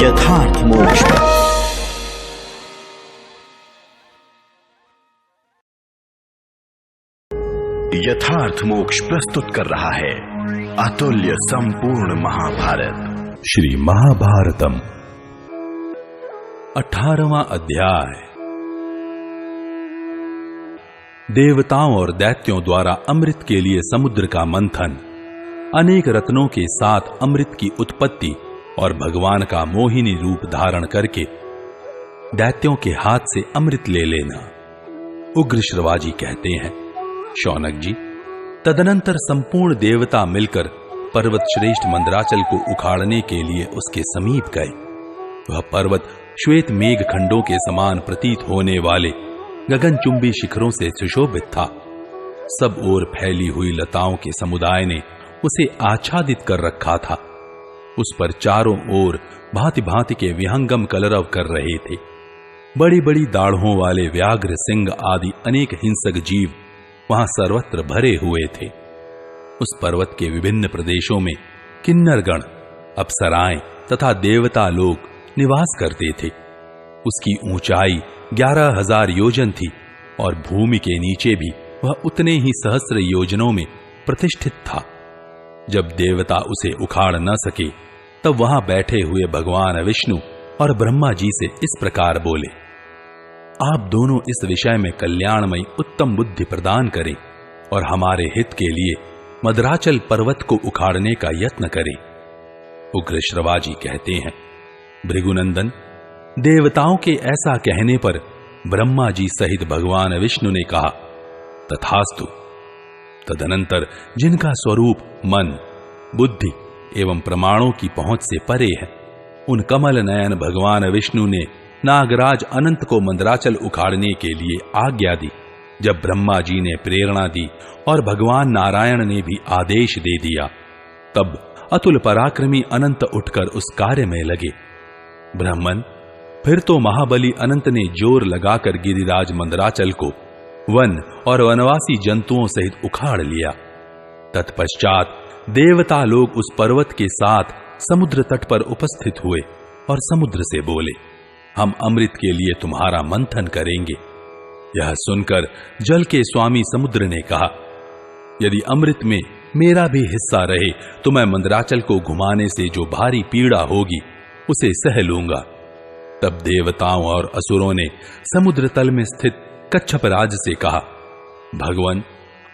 यथार्थ मोक्ष। यथार्थ मोक्ष प्रस्तुत कर रहा है अतुल्य संपूर्ण महाभारत। श्री महाभारतम 18वां अध्याय। देवताओं और दैत्यों द्वारा अमृत के लिए समुद्र का मंथन, अनेक रत्नों के साथ अमृत की उत्पत्ति और भगवान का मोहिनी रूप धारण करके दैत्यों के हाथ से अमृत ले लेना। उग्र श्रवाजी कहते हैं, शौनक जी, तदनंतर संपूर्ण देवता मिलकर पर्वत श्रेष्ठ मंदराचल को उखाड़ने के लिए उसके समीप गए। वह पर्वत श्वेत मेघ खंडों के समान प्रतीत होने वाले गगनचुंबी शिखरों से सुशोभित था। सब ओर फैली हुई लताओं के समुदाय ने उसे आच्छादित कर रखा था। उस पर चारों ओर भांति भांति के विहंगम कलरव कर रहे थे। बड़ी बड़ी दाढ़ों वाले व्याघ्र, सिंह आदि अनेक हिंसक जीव वहां सर्वत्र भरे हुए थे। उस पर्वत के विभिन्न प्रदेशों में किन्नरगण, अप्सराएं तथा देवता लोग निवास करते थे। उसकी ऊंचाई 11,000 योजन थी और भूमि के नीचे भी वह उतने ही सहस्र योजनों में प्रतिष्ठित था। जब देवता उसे उखाड़ न सके तब वहां बैठे हुए भगवान विष्णु और ब्रह्मा जी से इस प्रकार बोले, आप दोनों इस विषय में कल्याणमयी उत्तम बुद्धि प्रदान करें और हमारे हित के लिए मदराचल पर्वत को उखाड़ने का यत्न करें। उग्र श्रवाजी कहते हैं, भृगुनंदन, देवताओं के ऐसा कहने पर ब्रह्मा जी सहित भगवान विष्णु ने कहा, तथास्तु। तदनंतर जिनका स्वरूप मन, बुद्धि एवं प्रमाणों की पहुंच से परे है, उन कमल नयन भगवान विष्णु ने नागराज अनंत को मंदराचल उखाड़ने के लिए आज्ञा दी। जब ब्रह्मा जी ने प्रेरणा दी और भगवान नारायण ने भी आदेश दे दिया, तब अतुल पराक्रमी अनंत उठकर उस कार्य में लगे। ब्रह्मन, फिर तो महाबली अनंत ने जोर लगाकर गिरिराज मंदराचल को वन और वनवासी जंतुओं सहित उखाड़ लिया। तत्पश्चात देवता लोग उस पर्वत के साथ समुद्र तट पर उपस्थित हुए और समुद्र से बोले, हम अमृत के लिए तुम्हारा मंथन करेंगे। यह सुनकर जल के स्वामी समुद्र ने कहा, यदि अमृत में मेरा भी हिस्सा रहे तो मैं मंदराचल को घुमाने से जो भारी पीड़ा होगी उसे सह लूंगा। तब देवताओं और असुरों ने समुद्र तल में स्थित कच्छपराज से कहा, भगवान,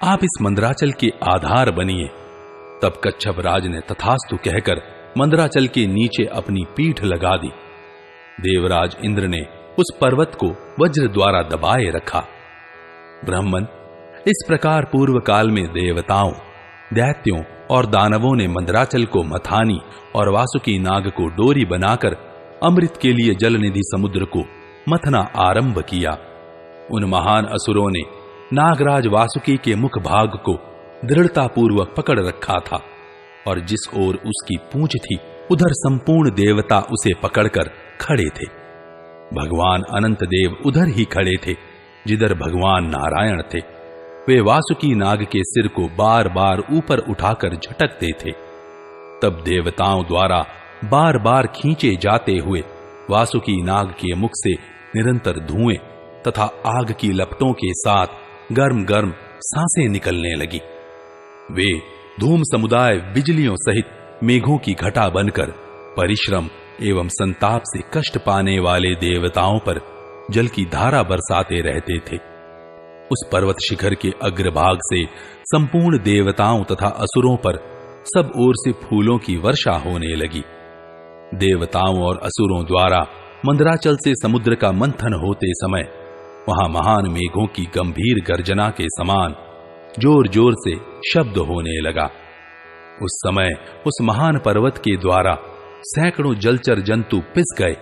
आप इस मंदराचल के आधार बनिए। तब कच्छपराज ने तथास्तु कहकर मंदराचल के नीचे अपनी पीठ लगा दी। देवराज इंद्र ने उस पर्वत को वज्र द्वारा दबाए रखा। ब्राह्मण, इस प्रकार पूर्व काल में देवताओं, दैत्यों और दानवों ने मंदराचल को मथानी और वासुकी नाग को डोरी बनाकर अमृत के लिए जलनिधि समुद्र को मथना आरंभ किया। उन महान असुरों ने नागराज वासुकी के मुख भाग को दृढ़तापूर्वक पकड़ रखा था और जिस ओर उसकी पूंछ थी उधर संपूर्ण देवता उसे पकड़कर खड़े थे। भगवान अनंत देव उधर ही खड़े थे जिधर भगवान नारायण थे। वे वासुकी नाग के सिर को बार बार ऊपर उठाकर झटकते थे। तब देवताओं द्वारा बार बार खींचे जाते हुए वासुकी नाग के मुख से निरंतर धुएं तथा आग की लपटों के साथ गर्म गर्म सांसें निकलने लगी। वे धूम समुदाय बिजलियों सहित मेघों की घटा बनकर परिश्रम एवं संताप से कष्ट पाने वाले देवताओं पर जल की धारा बरसाते रहते थे। उस पर्वत शिखर के अग्रभाग से संपूर्ण देवताओं तथा असुरों पर सब ओर से फूलों की वर्षा होने लगी। देवताओं और असुरों द्वारा मंदराचल से समुद्र का मंथन होते समय वहां महान मेघों की गंभीर गर्जना के समान जोर जोर से शब्द होने लगा उस समय उस महान पर्वत के द्वारा सैकड़ों जलचर जंतु पिस गए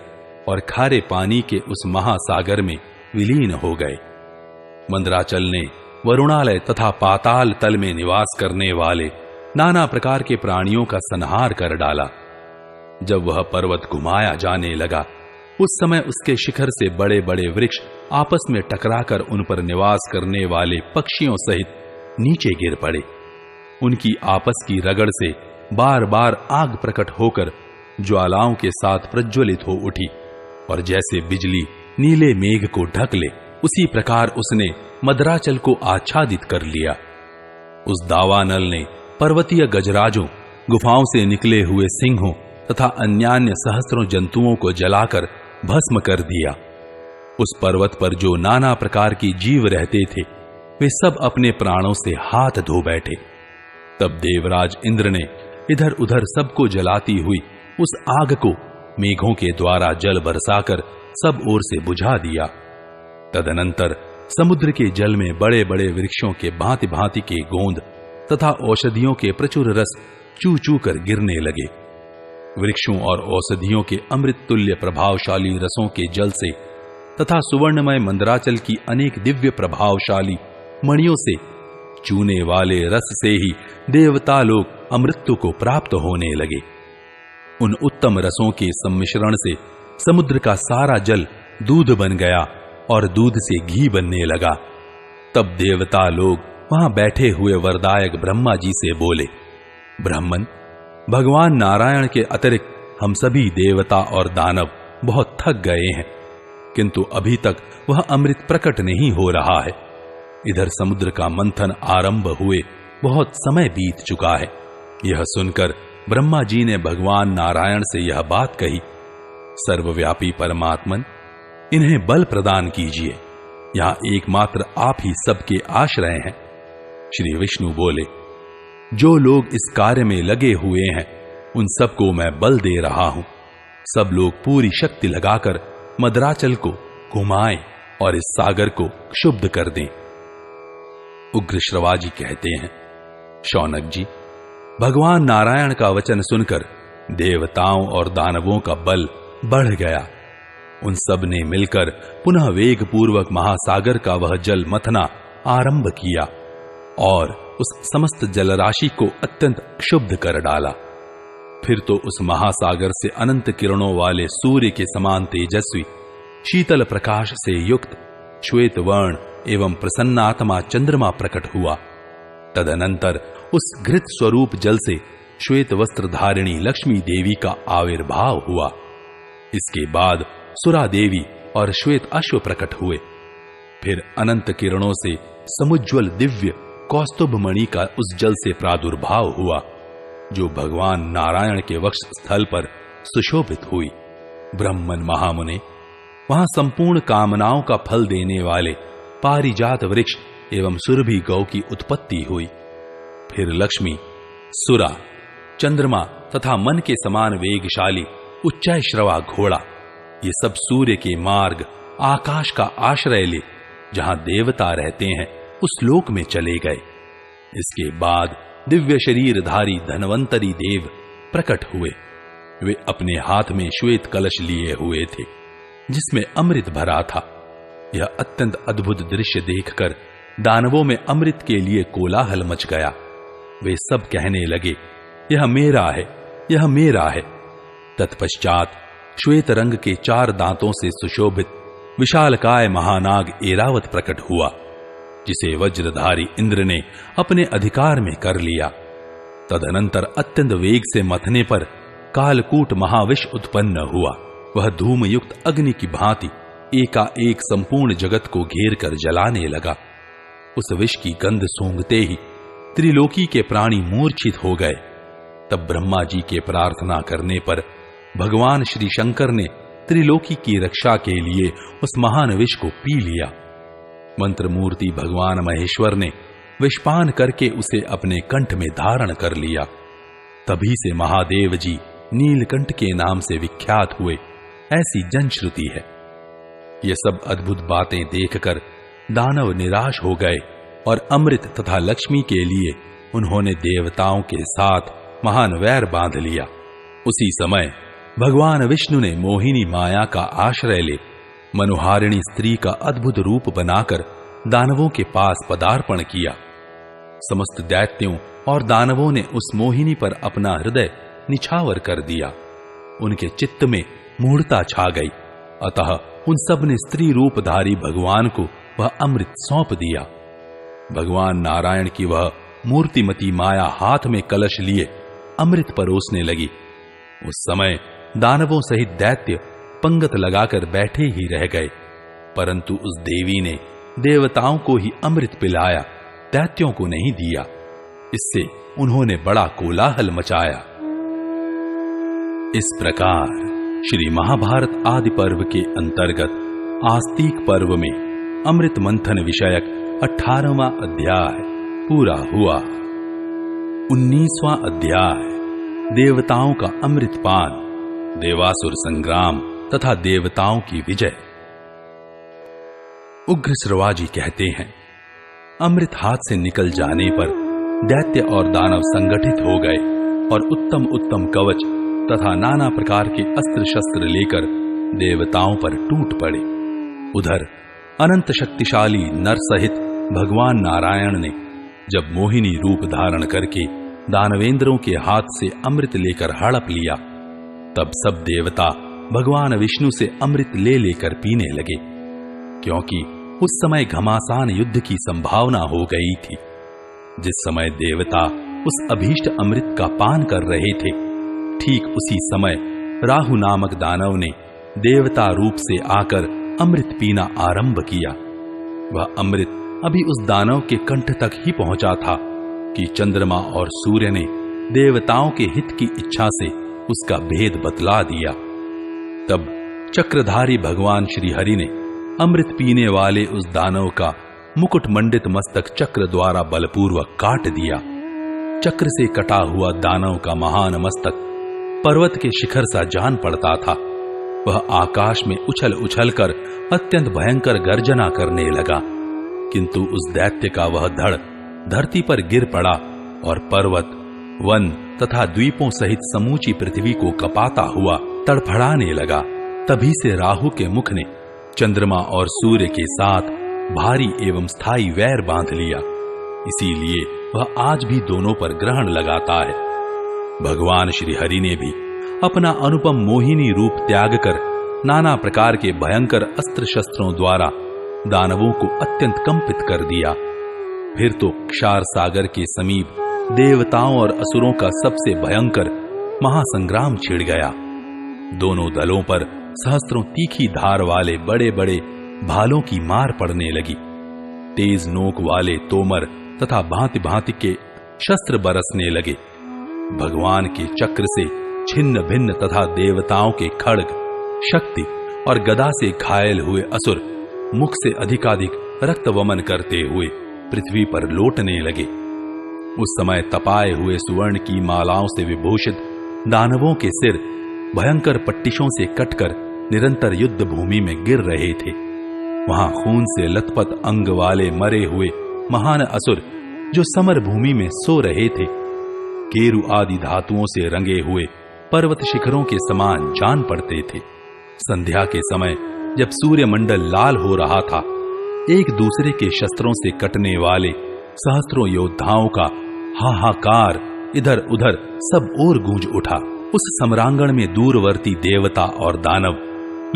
और खारे पानी के उस महासागर में विलीन हो गए। मंदराचल ने वरुणालय तथा पाताल तल में निवास करने वाले नाना प्रकार के प्राणियों का संहार कर डाला। जब वह पर्वत घुमाया जाने लगा, उस समय उसके शिखर से बड़े बड़े वृक्ष आपस में टकराकर उन पर निवास करने वाले पक्षियों सहित नीचे गिर पड़े। उनकी आपस की रगड़ से बार बार आग प्रकट होकर ज्वालाओं के साथ प्रज्वलित हो उठी, और जैसे बिजली नीले मेघ को ढक ले, उसी प्रकार उसने मदराचल को आच्छादित कर लिया। उस दावानल ने पर्वतीय गजराजों, गुफाओं से निकले हुए सिंहों तथा अन्यान्य सहस्रों जंतुओं को जलाकर भस्म कर दिया। उस पर्वत पर जो नाना प्रकार की जीव रहते थे, वे सब अपने प्राणों से हाथ धो बैठे। तब देवराज इंद्र ने इधर उधर सबको जलाती हुई उस आग को मेघों के द्वारा जल बरसाकर सब ओर से बुझा दिया। तदनंतर समुद्र के जल में बड़े बड़े वृक्षों के भांति भांति के गोंद तथा औषधियों के प्रचुर रस चू चू कर गिरने लगे। वृक्षों और औषधियों के अमृत तुल्य प्रभावशाली रसों के जल से तथा सुवर्णमय मंदराचल की अनेक दिव्य प्रभावशाली मणियों से चूने वाले रस से ही देवता लोग अमृत्यु को प्राप्त होने लगे। उन उत्तम रसों के सम्मिश्रण से समुद्र का सारा जल दूध बन गया और दूध से घी बनने लगा। तब देवता लोग वहां बैठे हुए वरदायक ब्रह्मा जी से बोले, ब्राह्मण, भगवान नारायण के अतिरिक्त हम सभी देवता और दानव बहुत थक गए हैं, किंतु अभी तक वह अमृत प्रकट नहीं हो रहा है। इधर समुद्र का मंथन आरंभ हुए बहुत समय बीत चुका है। यह सुनकर ब्रह्मा जी ने भगवान नारायण से यह बात कही, सर्वव्यापी परमात्मन, इन्हें बल प्रदान कीजिए। यहां एकमात्र आप ही सबके आश्रय हैं। श्री विष्णु बोले, जो लोग इस कार्य में लगे हुए हैं, उन सबको मैं बल दे रहा हूं। सब लोग पूरी शक्ति लगाकर मदराचल को घुमाएं और इस सागर को क्षुब्ध कर दें। उग्र श्रवाजी कहते हैं, शौनक जी, भगवान नारायण का वचन सुनकर देवताओं और दानवों का बल बढ़ गया। उन सब ने मिलकर पुनः वेग पूर्वक महासागर का वह जल मथना आरंभ किया और उस समस्त जलराशि को अत्यंत क्षुब्ध कर डाला। फिर तो उस महासागर से अनंत किरणों वाले सूर्य के समान तेजस्वी, शीतल प्रकाश से युक्त श्वेत वर्ण एवं प्रसन्नात्मा चंद्रमा प्रकट हुआ। तदनंतर उस घृत स्वरूप जल से श्वेत वस्त्र धारिणी लक्ष्मी देवी का आविर्भाव हुआ। इसके बाद सुरा देवी और श्वेत अश्व प्रकट हुए। फिर अनंत किरणों से समुज्वल दिव्य कौस्तुभ मणि का उस जल से प्रादुर्भाव हुआ, जो भगवान नारायण के वक्ष स्थल पर सुशोभित हुई। ब्रह्मन महामुने, वहां संपूर्ण कामनाओं का फल देने वाले पारिजात वृक्ष एवं सुरभि गौ की उत्पत्ति हुई। फिर लक्ष्मी, सुरा, चंद्रमा तथा मन के समान वेगशाली उच्चय श्रवा घोड़ा, ये सब सूर्य के मार्ग आकाश का आश्रय ले जहां देवता रहते हैं उस लोक में चले गए। इसके बाद दिव्य शरीरधारी धनवंतरी देव प्रकट हुए। वे अपने हाथ में श्वेत कलश लिए हुए थे, जिसमें अमृत भरा था। यह अत्यंत अद्भुत दृश्य देखकर दानवों में अमृत के लिए कोलाहल मच गया। वे सब कहने लगे, यह मेरा है, यह मेरा है। तत्पश्चात श्वेत रंग के 4 दांतों से सुशोभित विशालकाय महानाग ऐरावत प्रकट हुआ, जिसे वज्रधारी इंद्र ने अपने अधिकार में कर लिया। तदनंतर अत्यंत वेग से मथने पर कालकूट महाविष उत्पन्न हुआ। वह धूम युक्त अग्नि की भांति एकाएक संपूर्ण जगत को घेर कर जलाने लगा। उस विष की गंध सूंघते ही त्रिलोकी के प्राणी मूर्छित हो गए। तब ब्रह्मा जी के प्रार्थना करने पर भगवान श्री शंकर ने त्रिलोकी की रक्षा के लिए उस महान विष को पी लिया। मंत्र मूर्ति भगवान महेश्वर ने विषपान करके उसे अपने कंठ में धारण कर लिया। तभी से महादेव जी नीलकंठ के नाम से विख्यात हुए, ऐसी जनश्रुति है। ये सब अद्भुत बातें देखकर दानव निराश हो गए और अमृत तथा लक्ष्मी के लिए उन्होंने देवताओं के साथ महान वैर बांध लिया। उसी समय भगवान विष्णु ने मोहिनी माया का आश्रय ले मनोहारिणी स्त्री का अद्भुत रूप बनाकर दानवों के पास पदार्पण किया। समस्त दैत्यों और दानवों ने उस मोहिनी पर अपना हृदय निछावर कर दिया। उनके चित्त में मूढ़ता छा गई, अतः उन सब ने स्त्री रूपधारी भगवान को वह अमृत सौंप दिया। भगवान नारायण की वह मूर्तिमती माया हाथ में कलश लिए अमृत परोसने लगी। उस समय दानवों सहित दैत्य पंगत लगाकर बैठे ही रह गए, परंतु उस देवी ने देवताओं को ही अमृत पिलाया, दैत्यों को नहीं दिया। इससे उन्होंने बड़ा कोलाहल मचाया। इस प्रकार श्री महाभारत आदि पर्व के अंतर्गत आस्तिक पर्व में अमृत मंथन विषयक 18वां अध्याय पूरा हुआ। 19वां अध्याय देवताओं का अमृतपान, देवासुर संग्राम तथा देवताओं की विजय। उग्र श्रवाजी कहते हैं, अमृत हाथ से निकल जाने पर दैत्य और दानव संगठित हो गए और उत्तम उत्तम कवच तथा नाना प्रकार के अस्त्र शस्त्र लेकर देवताओं पर टूट पड़े। उधर अनंत शक्तिशाली नर सहित भगवान नारायण ने जब मोहिनी रूप धारण करके दानवेंद्रों के हाथ से अमृत लेकर हड़प लिया, तब सब देवता भगवान विष्णु से अमृत ले लेकर पीने लगे, क्योंकि उस समय घमासान युद्ध की संभावना हो गई थी। जिस समय देवता उस अभीष्ट अमृत का पान कर रहे थे, ठीक उसी समय राहु नामक दानव ने देवता रूप से आकर अमृत पीना आरंभ किया। वह अमृत अभी उस दानव के कंठ तक ही पहुंचा था कि चंद्रमा और सूर्य ने देवताओं के हित की इच्छा से उसका भेद बतला दिया। तब चक्रधारी भगवान श्री हरि ने अमृत पीने वाले उस दानव का मुकुट मंडित मस्तक चक्र द्वारा बलपूर्वक काट दिया। चक्र से कटा हुआ दानव का महान मस्तक पर्वत के शिखर सा जान पड़ता था। वह आकाश में उछल उछलकर अत्यंत भयंकर गर्जना करने लगा, किंतु उस दैत्य का वह धड़ धरती पर गिर पड़ा और पर्वत, वन तथा द्वीपों सहित समूची पृथ्वी को कपाता हुआ तड़फड़ाने लगा। तभी से राहु के मुख ने चंद्रमा और सूर्य के साथ भारी एवं स्थायी वैर बांध लिया। इसीलिए वह आज भी दोनों पर ग्रहण लगाता है। भगवान श्री हरि ने भी अपना अनुपम मोहिनी रूप त्याग कर नाना प्रकार के भयंकर अस्त्र शस्त्रों द्वारा दानवों को अत्यंत कंपित कर दिया। फिर तो क्षार सागर के समीप देवताओं और असुरों का सबसे भयंकर महासंग्राम छिड़ गया। दोनों दलों पर सहस्त्रों तीखी धार वाले बड़े बड़े भालों की मार पड़ने लगी। तेज नोक वाले तोमर तथा भांति भांति के शस्त्र बरसने लगे। भगवान के चक्र से छिन्न भिन्न तथा देवताओं के खड्ग, शक्ति और गदा से घायल हुए असुर मुख से अधिकाधिक रक्त वमन करते हुए पृथ्वी पर लौटने लगे। उस समय तपाए हुए सुवर्ण की मालाओं से विभूषित दानवों के सिर भयंकर पट्टिशों से कटकर निरंतर युद्ध भूमि में गिर रहे थे। वहां खून से लथपथ अंग वाले मरे हुए महान असुर जो समर भूमि में सो रहे थे, केरु आदि धातुओं से रंगे हुए पर्वत शिखरों के समान जान पड़ते थे। संध्या के समय जब सूर्य मंडल लाल हो रहा था, एक दूसरे के शस्त्रों से कटने वाले सहस्त्रों योद्धाओं का हाहाकार इधर उधर सब ओर गूंज उठा। उस सम्रांगण में दूरवर्ती देवता और दानव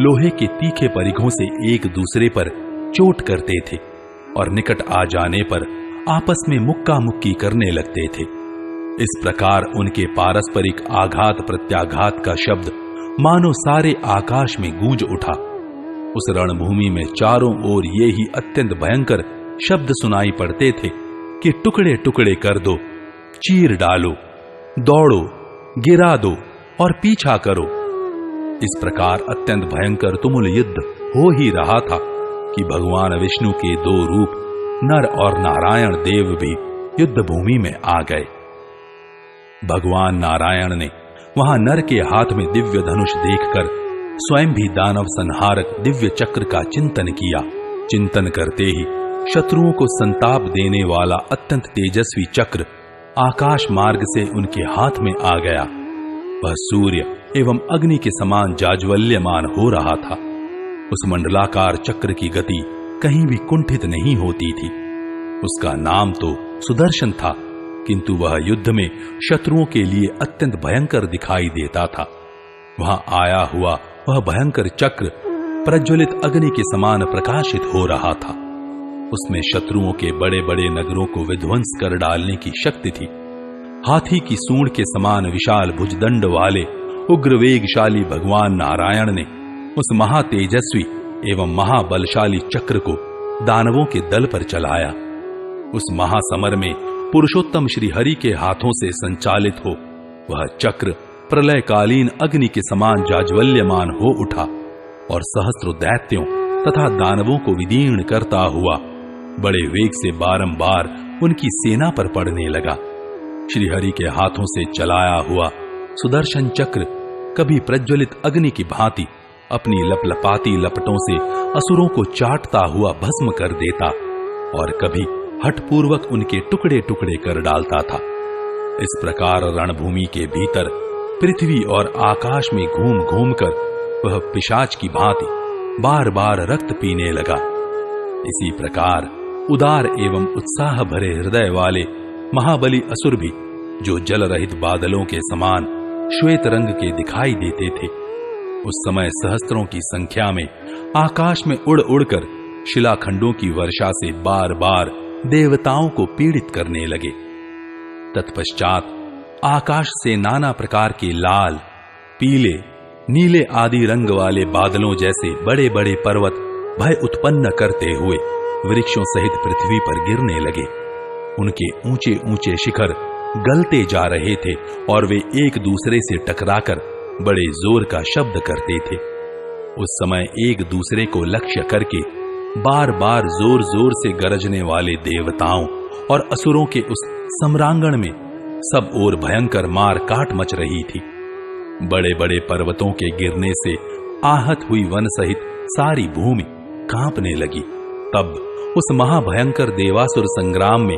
लोहे के तीखे परिघों से एक दूसरे पर चोट करते थे और निकट आ जाने पर आपस में मुक्का मुक्की करने लगते थे। इस प्रकार उनके पारस्परिक आघात प्रत्याघात का शब्द मानो सारे आकाश में गूंज उठा। उस रणभूमि में चारों ओर ये ही अत्यंत भयंकर शब्द सुनाई पड़ते थे कि टुकड़े टुकड़े कर दो, चीर डालो, दौड़ो, गिरा दो और पीछा करो। इस प्रकार अत्यंत भयंकर तुमुल युद्ध हो ही रहा था कि भगवान विष्णु के दो रूप नर और नारायण देव भी युद्ध भूमि में आ गए। भगवान नारायण ने वहां नर के हाथ में दिव्य धनुष देखकर स्वयं भी दानव संहारक दिव्य चक्र का चिंतन किया। चिंतन करते ही शत्रुओं को संताप देने वाला अत्यंत तेजस्वी चक्र आकाश मार्ग से उनके हाथ में आ गया। वह सूर्य एवं अग्नि के समान जाज्वल्यमान हो रहा था। उस मंडलाकार चक्र की गति कहीं भी कुंठित नहीं होती थी। उसका नाम तो सुदर्शन था, किंतु वह युद्ध में शत्रुओं के लिए अत्यंत भयंकर दिखाई देता था। वहां आया हुआ वह भयंकर चक्र प्रज्वलित अग्नि के समान प्रकाशित हो रहा था। उसमें शत्रुओं के बड़े बड़े नगरों को विध्वंस कर डालने की शक्ति थी। हाथी की सूंड के समान विशाल भुजदंड वाले उग्र वेगशाली भगवान नारायण ने उस महातेजस्वी एवं महाबलशाली चक्र को दानवों के दल पर चलाया। उस महासमर में पुरुषोत्तम श्री हरि के हाथों से संचालित हो वह चक्र प्रलयकालीन अग्नि के समान जाज्वल्यमान हो उठा और सहस्रों दैत्यों तथा दानवों को विदीर्ण करता हुआ बड़े वेग से बारंबार उनकी सेना पर पड़ने लगा। श्रीहरि के हाथों से चलाया हुआ सुदर्शन चक्र कभी प्रज्वलित अग्नि की भांति अपनी लपलपाती लपटों से असुरों को चाटता हुआ भस्म कर देता और कभी हठपूर्वक उनके टुकड़े टुकड़े कर डालता था। इस प्रकार रणभूमि के भीतर पृथ्वी और आकाश में घूम घूम कर वह पिशाच की भांति बार बार रक्त पीने लगा। इसी प्रकार उदार एवं उत्साह भरे हृदय वाले महाबली असुर भी, जो जल रहित बादलों के समान श्वेत रंग के दिखाई देते थे, उस समय सहस्त्रों की संख्या में आकाश में उड़ उड़कर शिलाखंडों की वर्षा से बार बार देवताओं को पीड़ित करने लगे। तत्पश्चात आकाश से नाना प्रकार के लाल, पीले, नीले आदि रंग वाले बादलों जैसे बड़े बड़े पर्वत भय उत्पन्न करते हुए वृक्षों सहित पृथ्वी पर गिरने लगे। उनके ऊंचे ऊंचे शिखर गलते जा रहे थे और वे एक दूसरे से टकराकर बड़े जोर का शब्द करते थे। उस समय एक दूसरे को लक्ष्य करके बार बार जोर जोर से गरजने वाले देवताओं और असुरों के उस सम्रांगण में सब ओर भयंकर मार काट मच रही थी। बड़े बड़े पर्वतों के गिरने से आहत हुई वन सहित सारी भूमि कांपने लगी। तब उस महाभयंकर देवासुर संग्राम में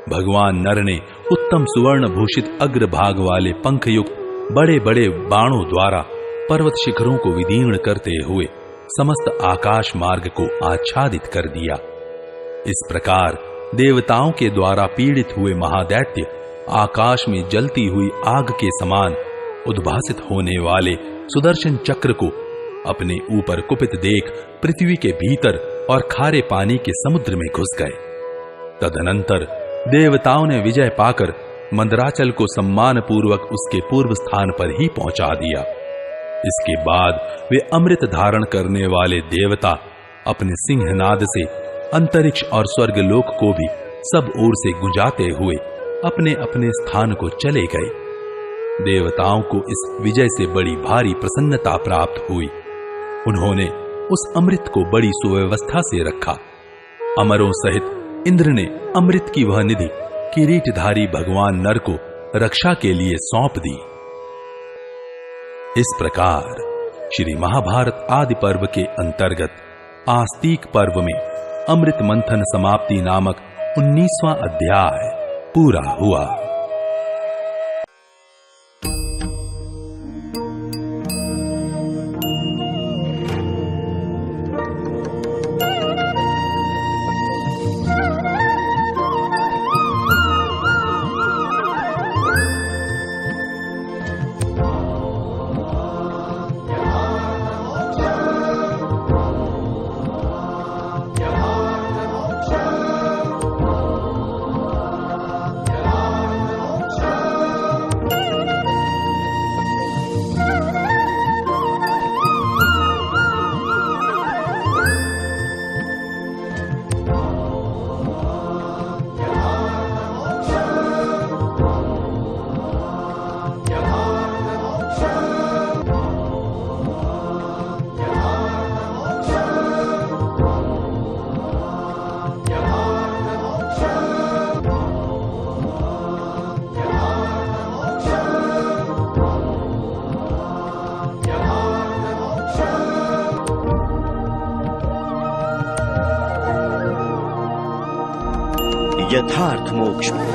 भगवान नर ने उत्तम सुवर्ण भूषित अग्रभाग वाले पंखयुक्त बड़े बड़े बाणों द्वारा पर्वत शिखरों को विदीर्ण करते हुए समस्त आकाश मार्ग को आच्छादित कर दिया। इस प्रकार देवताओं के द्वारा पीड़ित हुए महादैत्य आकाश में जलती हुई आग के समान उद्भासित होने वाले सुदर्शन चक्र को अपने ऊपर कुपित देख पृथ्वी के भीतर और खारे पानी के समुद्र में घुस गए। तदनंतर देवताओं ने विजय पाकर मंदराचल को सम्मान पूर्वक उसके पूर्व स्थान पर ही पहुंचा दिया। इसके बाद वे अमृत धारण करने वाले देवता अपने सिंहनाद से अंतरिक्ष और स्वर्गलोक को भी सब ओर से गुंजाते हुए अपने अपने स्थान को चले गए। देवताओं को इस विजय से बड़ी भारी प्रसन्नता प्राप्त हुई। उन्होंने उस अमृत को बड़ी सुव्यवस्था से रखा। अमरों सहित इंद्र ने अमृत की वह निधि किरीटधारी भगवान नर को रक्षा के लिए सौंप दी। इस प्रकार श्री महाभारत आदि पर्व के अंतर्गत आस्तिक पर्व में अमृत मंथन समाप्ति नामक 19वां अध्याय पूरा हुआ। यथार्थ मोक्ष।